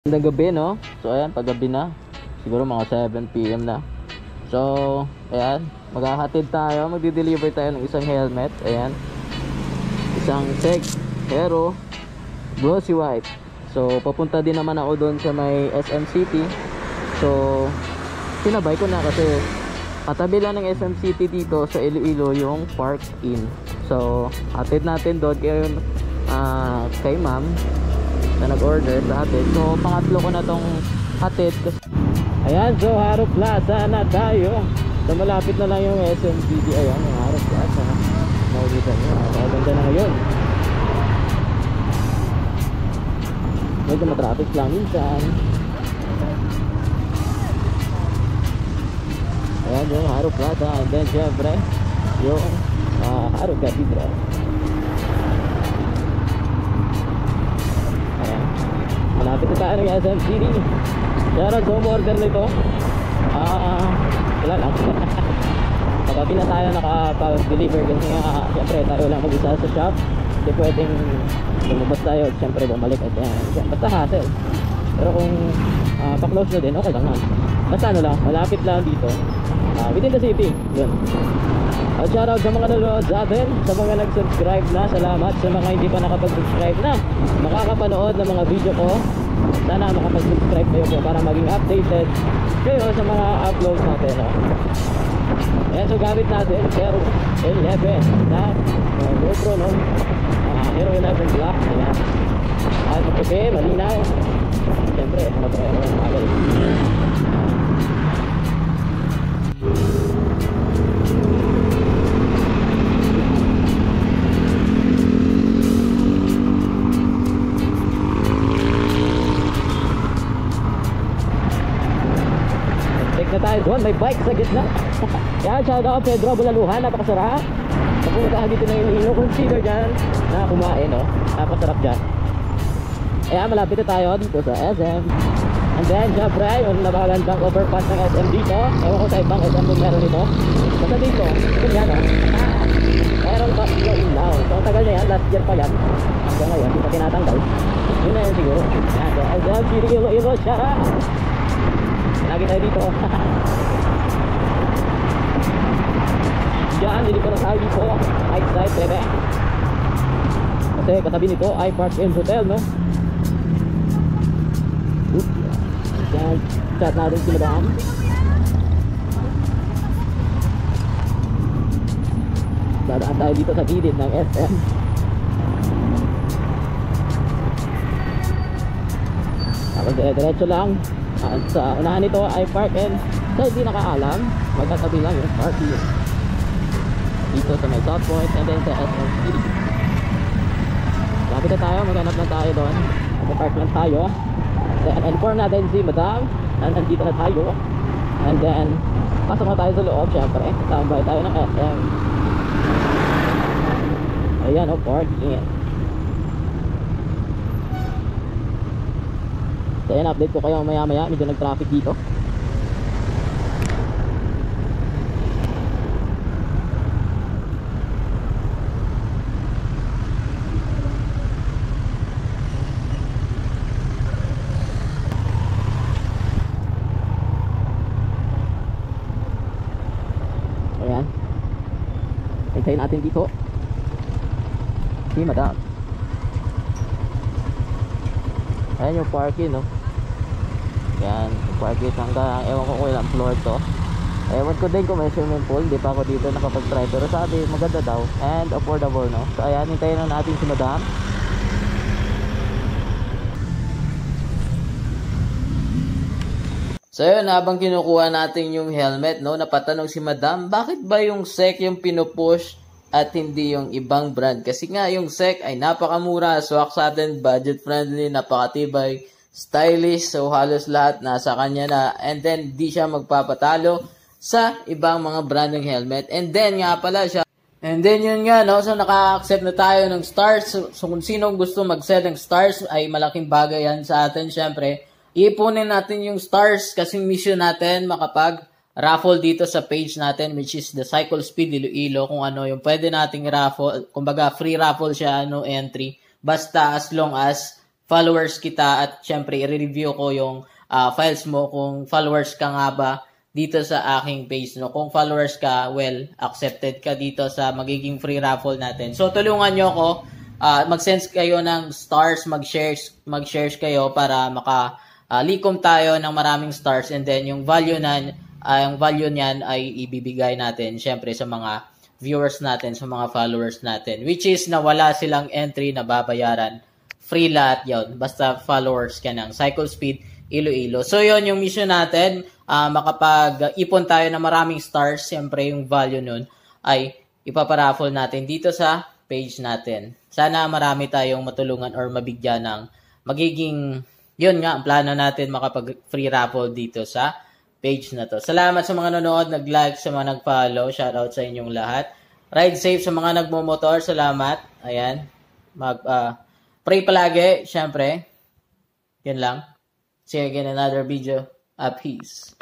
Magandang gabi, no? So ayan, paggabi na. Siguro mga 7 PM na. So ayan, maghahatid tayo, magdi-deliver tayo ng isang helmet. Ayan, isang SEG Hero glossy white. So papunta din naman ako doon sa may SM City. So sinabay ko na kasi katabi lang ng SM City dito sa Iloilo yung Park Inn. So hatid natin doon kay ma'am na nag-order sa hatid. So pangatlo ko na tong hatid. Ayan, so Haro Plaza na tayo. So malapit na lang yung SMCD. Ayan, yung Haro Plaza. Nakikita nyo, maganda na ngayon. Medyo matraffic lang minsan. Ayan yung Haro Plaza. And then syempre yung Haro Cathedral. Malapit na tayo ng SM City. Shoutout sa order nito. Wala lang. Pagkabi na tayo nakapag-deliver kasi siyempre tayo lang mag-isa sa shop. Hindi pwedeng lumabas tayo at siyempre bumalik at basta hassle. Pero kung pa-close na din, okay lang naman. Basta ano lang, malapit lang dito, within the city. Yun. At shoutout sa mga nanonood sa atin, sa mga nag-subscribe na, salamat. Sa mga hindi pa nakapag-subscribe na makakapanood ng mga video ko, sana makapag-subscribe kayo para maging updated kayo sa mga uploads natin, no? Ayan, so gamit natin Hero 11 na GoPro, no? Hero 11 Black. Ayan, at okay, malinaw. Siyempre, mag-Hero yung model. Na tayo doon, may bike sa gitna. Yan, shout out Pedro Bulaluhan, napakasarap. Napunta dito na yung consider dyan na kumain, no? Napakasarap dyan. Ayan, malapit na tayo dito sa SM. And then, syempre, yung napakagandang overpass ng SM dito. Ewan ko sa ibang SM kung meron dito. Basta dito, yun yan, no? Meron pa dito ilaw. So, ang tagal na yan, last year pa yan. Hanggang ngayon, hindi pa tinatanggal. Yun na yun siguro. Ayan, so SM City, Iloilo, shout out! Lagi tayo dito. Diyan, hindi ko na tayo dito. Right side, bebe. Kasi katabi nito ay Park Inn Hotel, no? Oops. Diyan, chat natin si Madam. Dadaan tayo dito sa gilid ng SM. Tapos diretso lang. At sa unahan nito ay Park Inn. So hindi nakaalam, magkatabi lang yung Park Inn dito sa may South Point and then sa SM City. Lapit na tayo, maghanap na tayo doon. Mag-park lang tayo. Then inform natin si Madam na nandito na tayo. And then pasok na tayo sa loob, syempre tambay tayo ng SM. Ayan o, Park Inn. So yan, update ko kayo maya maya, medyo nag-traffic dito. Ayan, hintayin natin dito si Madam. Ayan yung parking, no? Yan, parking hanggang ewan ko kung ilang floor to. Ewan ko din kung may swimming pool. Hindi pa ako dito nakapag-try, pero sabi maganda daw and affordable, no? So ayan, hintayin na natin si Madam. So yun, habang kinukuha natin yung helmet, no, napatanong si Madam, bakit ba yung SEC yung pinupush at hindi yung ibang brand? Kasi nga yung SEC ay napakamura, swak sa atin, budget friendly, napakatibay, stylish, so halos lahat nasa kanya na. And then di siya magpapatalo sa ibang mga brand ng helmet. And then nga pala siya, and then yun nga, no, so naka-accept na tayo ng stars. So kung sino gusto mag-set ng stars ay malaking bagay yan sa atin. Syempre, ipunin natin yung stars kasi mission natin makapag raffle dito sa page natin, which is the Cycle Speed Iloilo. Kung ano yung pwede nating raffle, kumbaga free raffle siya, no entry, basta as long as followers kita at syempre i-review ko yung files mo kung followers ka nga ba dito sa aking page, no? Kung followers ka, well, accepted ka dito sa magiging free raffle natin. So, tulungan nyo ako, mag-send kayo ng stars, mag-shares kayo para likom tayo ng maraming stars, and then yung value niyan ay ibibigay natin, syempre, sa mga viewers natin, sa mga followers natin, which is na wala silang entry na babayaran. Free lahat yun. Basta followers ka ng Cycle Speed Iloilo. So, yun yung mission natin. Makapag-ipon tayo ng maraming stars, siyempre yung value nun ay ipaparaffle natin dito sa page natin. Sana marami tayong matulungan or mabigyan ng magiging, yun nga, ang plano natin makapag-free raffle dito sa page na to. Salamat sa mga nanonood, nag-like, sa mga nag-follow. Shoutout sa inyong lahat. Ride safe sa mga nagmumotor. Salamat. Ayan. Pray palagi, syempre. Yun lang. See you again in another video. Peace.